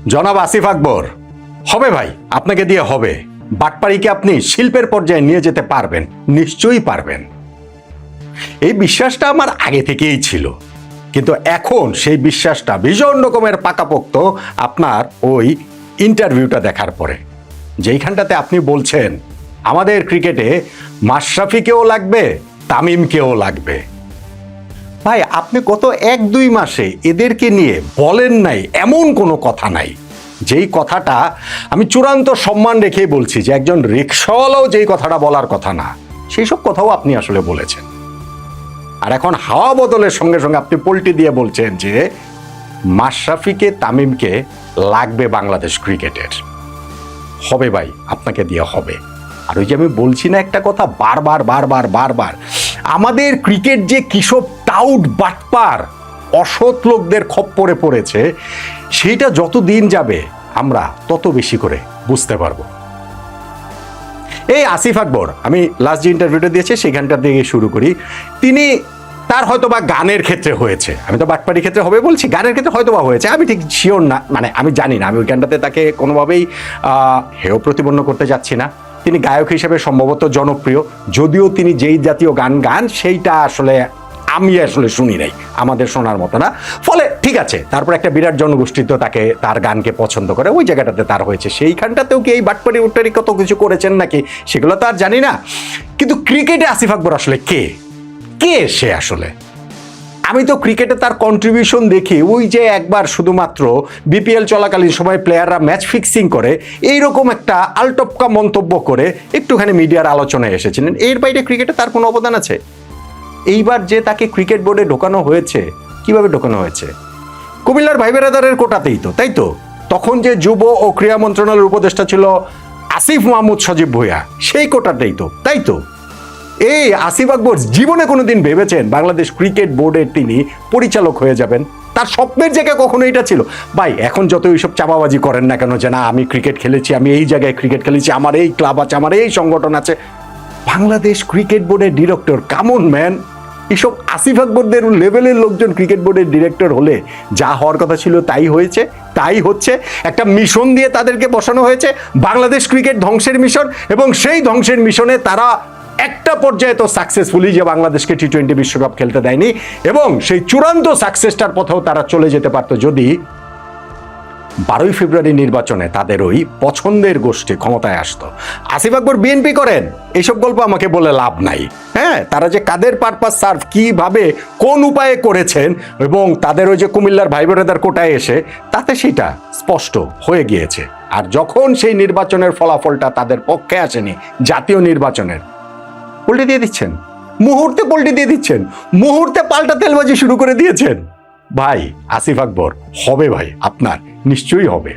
জনাব আসিফ আকবর, হবে ভাই, আপনাকে দিয়ে হবে। বাটপাড়িকে আপনি শিল্পের পর্যায়ে নিয়ে যেতে পারবেন, নিশ্চয়ই পারবেন। এই বিশ্বাসটা আমার আগে থেকেই ছিল, কিন্তু এখন সেই বিশ্বাসটা ভীষণ রকমের পাকাপোক্ত আপনার ওই ইন্টারভিউটা দেখার পরে, যেইখানটাতে আপনি বলছেন আমাদের ক্রিকেটে মাশরাফিকেও লাগবে, তামিমকেও লাগবে। ভাই, আপনি গত 1-2 মাসে এদেরকে নিয়ে বলেন নাই এমন কোনো কথা নাই। যেই কথাটা আমি চূড়ান্ত সম্মান রেখেই বলছি যে একজন রিকশাওয়ালাও যেই কথাটা বলার কথা না, সেই সব কথাও আপনি আসলে বলেছেন। আর এখন হাওয়া বদলের সঙ্গে সঙ্গে আপনি পল্টি দিয়ে বলছেন যে মাশরাফিকে, তামিমকে লাগবে বাংলাদেশ ক্রিকেটের। হবে ভাই, আপনাকে দিয়ে হবে। আর ওই যে আমি বলছি না একটা কথা বারবার বারবার বারবার, আমাদের ক্রিকেট যে কিসব টাউট বাটপার অসৎ লোকদের খপ্পরে পড়েছে, সেইটা যত দিন যাবে আমরা তত বেশি করে বুঝতে পারবো। এই আসিফ আকবর, আমি লাস্ট যে ইন্টারভিউটা দিয়েছি সেখানটা দিয়ে শুরু করি। তিনি তার হয়তোবা গানের ক্ষেত্রে হয়েছে, আমি তো বাটপাড়ির ক্ষেত্রে হবে বলছি, গানের ক্ষেত্রে হয়তোবা হয়েছে, আমি ঠিক শিওর না, মানে আমি জানি না, আমি ওইখানটাতে তাকে কোনোভাবেই হেয় প্রতিপন্ন করতে যাচ্ছি না। তিনি গায়ক হিসেবে সম্ভবত জনপ্রিয়, যদিও তিনি যেই জাতীয় গান গান সেইটা আসলে আমি আসলে শুনি নাই, আমাদের শোনার মতো না। ফলে ঠিক আছে, তারপর একটা বিরাট জনগোষ্ঠী তো তাকে, তার গানকে পছন্দ করে, ওই জায়গাটাতে তার হয়েছে। সেইখানটাতেও কি এই বাটপাড়ি উট্টারি কত কিছু করেছেন নাকি সেগুলো তো আর জানি না। কিন্তু ক্রিকেটে আসিফ আকবর আসলে কে কে সে আসলে? আমি তো ক্রিকেটে তার কন্ট্রিবিউশন দেখি ওই যে একবার শুধুমাত্র বিপিএল চলাকালীন সময় প্লেয়াররা ম্যাচ ফিক্সিং করে এইরকম একটা আলটপকা মন্তব্য করে একটুখানি মিডিয়ার আলোচনায় এসেছিলেন। এর বাইরে ক্রিকেটে তার কোনো অবদান আছে? এইবার যে তাকে ক্রিকেট বোর্ডে ঢোকানো হয়েছে, কিভাবে ঢোকানো হয়েছে? কুমিল্লার ভাই বেরাদারের কোটাতেই তো, তাই তো? তখন যে যুব ও ক্রীড়া মন্ত্রণালয়ের উপদেষ্টা ছিল আসিফ মাহমুদ সজীব ভুঁইয়া, সেই কোটাতেই তো, তাই তো? এই আসিফ আকবর জীবনে কোনোদিন ভেবেছেন বাংলাদেশ ক্রিকেট বোর্ডের তিনি পরিচালক হয়ে যাবেন? তার স্বপ্নের জায়গা কখনো এটা ছিল? ভাই, এখন যত এইসব চাপাবাজি করেন না কেন যে না আমি ক্রিকেট খেলেছি, আমি এই জায়গায় ক্রিকেট খেলেছি, আমার এই ক্লাব আছে, আমার এই সংগঠন আছে, বাংলাদেশ ক্রিকেট বোর্ডের ডিরেক্টর, কামন ম্যান, এসব আসিফ আকবরদের লেভেলের লোকজন ক্রিকেট বোর্ডের ডিরেক্টর হলে যা হওয়ার কথা ছিল তাই হয়েছে, তাই হচ্ছে। একটা মিশন দিয়ে তাদেরকে বসানো হয়েছে, বাংলাদেশ ক্রিকেট ধ্বংসের মিশন, এবং সেই ধ্বংসের মিশনে তারা একটা পর্যায়ে তো সাকসেসফুলি যে বাংলাদেশকে টি-20 বিশ্বকাপ খেলতে দেয়নি, এবং সেই চূড়ান্ত সাকসেসটার পথেও তারা চলে যেতে পারতো যদি 12ই ফেব্রুয়ারি নির্বাচনে তাদের ওই পছন্দের গোষ্ঠী ক্ষমতায় আসতো। আসিফ আকবর বিএনপি করেন, এইসব গল্প আমাকে বলে লাভ নাই। হ্যাঁ, তারা যে কাদের পারপাস সার্ভ, কিভাবে, কোন উপায়ে করেছেন, এবং তাদের ওই যে কুমিল্লার ভাই বোনেদের কোটায় এসে, তাতে সেটা স্পষ্ট হয়ে গিয়েছে। আর যখন সেই নির্বাচনের ফলাফলটা তাদের পক্ষে আসেনি, জাতীয় নির্বাচনের, পল্টি দিয়ে দিচ্ছেন, মুহূর্তে পল্টি দিয়ে দিচ্ছেন, মুহূর্তে পাল্টা তেলবাজি শুরু করে দিয়েছেন। ভাই আসিফ আকবর, হবে ভাই, আপনার নিশ্চয়ই হবে।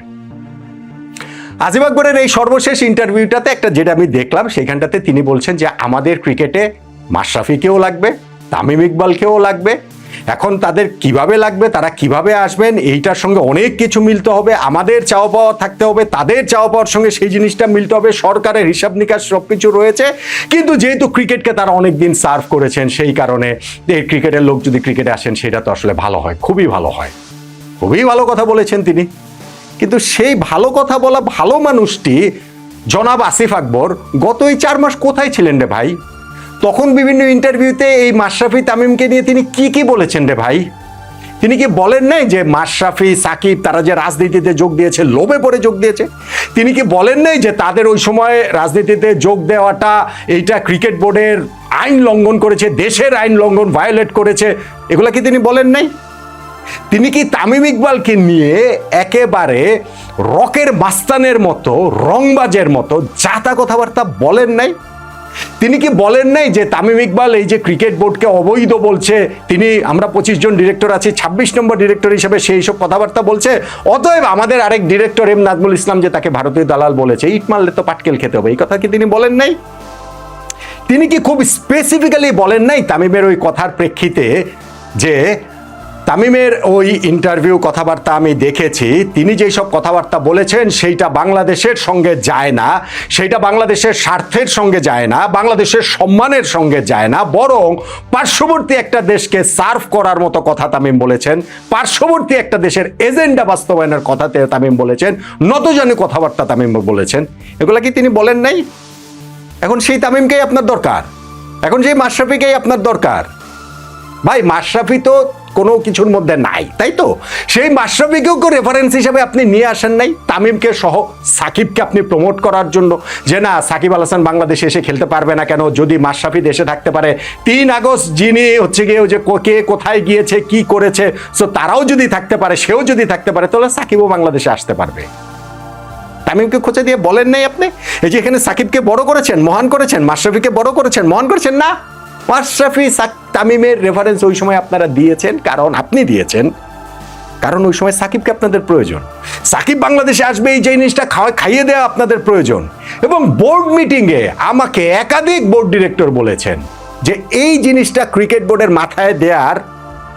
আসিফ আকবরের এই সর্বশেষ ইন্টারভিউটাতে একটা যেটা আমি দেখলাম, সেখানটাতে তিনি বলছেন যে আমাদের ক্রিকেটে মাশরাফিকেও লাগবে, তামিম ইকবালকেও লাগবে। এখন তাদের কিভাবে লাগবে, তারা কিভাবে আসবেন, এইটার সঙ্গে অনেক কিছু মিলতে হবে, আমাদের চাওয়া পাওয়া থাকতে হবে, তাদের চাওয়া পাওয়ার সঙ্গে সেই জিনিসটা মিলতে হবে, সরকারের হিসাব নিকাশ সবকিছু রয়েছে। কিন্তু যেহেতু ক্রিকেটকে তারা অনেক দিন সার্ভ করেছেন, সেই কারণে এই ক্রিকেটের লোক যদি ক্রিকেটে আসেন সেটা তো আসলে ভালো হয়, খুবই ভালো হয়। খুবই ভালো কথা বলেছেন তিনি। কিন্তু সেই ভালো কথা বলা ভালো মানুষটি জনাব আসিফ আকবর গত এই 4 মাস কোথায় ছিলেন রে ভাই? তখন বিভিন্ন ইন্টারভিউতে এই মাশরাফি, তামিমকে নিয়ে তিনি কি কি বলেছেন রে ভাই? তিনি কি বলেন নাই যে মাশরাফি, সাকিব তারা যে রাজনীতিতে যোগ দিয়েছে, লোভে পড়ে যোগ দিয়েছে? তিনি কি বলেন নাই যে তাদের ওই সময় রাজনীতিতে যোগ দেওয়াটা এইটা ক্রিকেট বোর্ডের আইন লঙ্ঘন করেছে, দেশের আইন লঙ্ঘন, ভায়োলেট করেছে? এগুলা কি তিনি বলেন নাই? তিনি কি তামিম ইকবালকে নিয়ে একেবারে রকের মাস্তানের মতো, রংবাজের মতো জাতা কথাবার্তা বলেন নাই? তিনি কি বলেন নাই যে তামিম ইকবাল এই যে ক্রিকেট বোর্ডকে অবৈধ বলছে, তিনি, আমরা 25 জন ডিরেক্টর আছি, 26 নম্বর ডিরেক্টর হিসেবে সেই সব কথাবার্তা বলছে, অতএব আমাদের আরেক ডিরেক্টর এম নাজমুল ইসলাম যে তাকে ভারতীয় দালাল বলেছে, ইট মারলে তো পাটকেল খেতে হবে, এই কথা কি তিনি বলেন নাই? তিনি কি খুব স্পেসিফিক্যালি বলেন নাই তামিমের ওই কথার প্রেক্ষিতে যে তামিমের ওই ইন্টারভিউ কথাবার্তা আমি দেখেছি। তিনি যেই সব কথাবার্তা বলেছেন সেইটা বাংলাদেশের সঙ্গে যায় না, সেইটা বাংলাদেশের স্বার্থের সঙ্গে যায় না, বাংলাদেশের সম্মানের সঙ্গে যায় না, বরং পার্শ্ববর্তী একটা দেশকে সার্ভ করার মতো কথা তামিম বলেছেন, পার্শ্ববর্তী একটা দেশের এজেন্ডা বাস্তবায়নের কথাতে তামিম বলেছেন, নতজানি কথাবার্তা তামিম বলেছেন। এগুলা কি তিনি বলেন নাই? এখন সেই তামিমকেই আপনার দরকার, এখন সেই মাশরাফিকেই আপনার দরকার। ভাই মাশরাফি তো কোনো কিছুর মধ্যে নাই, তাই তো? সেই মাশরাফিকেও রেফারেন্স হিসেবে আপনি নিয়ে আসেন নাই, তামিমকে সহ সাকিবকে আপনি প্রমোট করার জন্য, যে না সাকিব আল হাসান বাংলাদেশে এসে খেলতে পারবে না কেন, যদি মাশরাফি দেশে থাকতে পারে। 3 আগস্ট যিনি হচ্ছে গিয়ে যে কে কোথায় গিয়েছে কি করেছে, সো তারাও যদি থাকতে পারে, সেও যদি থাকতে পারে, তাহলে সাকিবও বাংলাদেশে আসতে পারবে। তামিমকে খোঁচা দিয়ে বলেন নাই আপনি? এই যে এখানে সাকিবকে বড় করেছেন, মহান করেছেন, মাশরাফিকে বড় করেছেন, মহান করেছেন না? মাশরাফি তামিমের রেফারেন্স ওই সময় আপনারা দিয়েছেন, কারণ আপনি দিয়েছেন কারণ ওই সময় সাকিবকে আপনাদের প্রয়োজন। সাকিব বাংলাদেশে আসবে এই জিনিসটা খাইয়ে দেওয়া আপনাদের প্রয়োজন। এবং বোর্ড মিটিংয়ে আমাকে একাধিক বোর্ড ডিরেক্টর বলেছেন যে এই জিনিসটা ক্রিকেট বোর্ডের মাথায় দেওয়ার,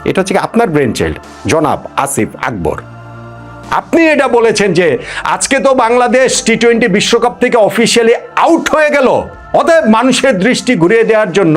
এটা হচ্ছে আপনার ব্রেন চাইল্ড জনাব আসিফ আকবর। আপনি এটা বলেছেন যে আজকে তো বাংলাদেশ টি-20 বিশ্বকাপ থেকে অফিসিয়ালি আউট হয়ে গেল, অতএব মানুষের দৃষ্টি ঘুরিয়ে দেওয়ার জন্য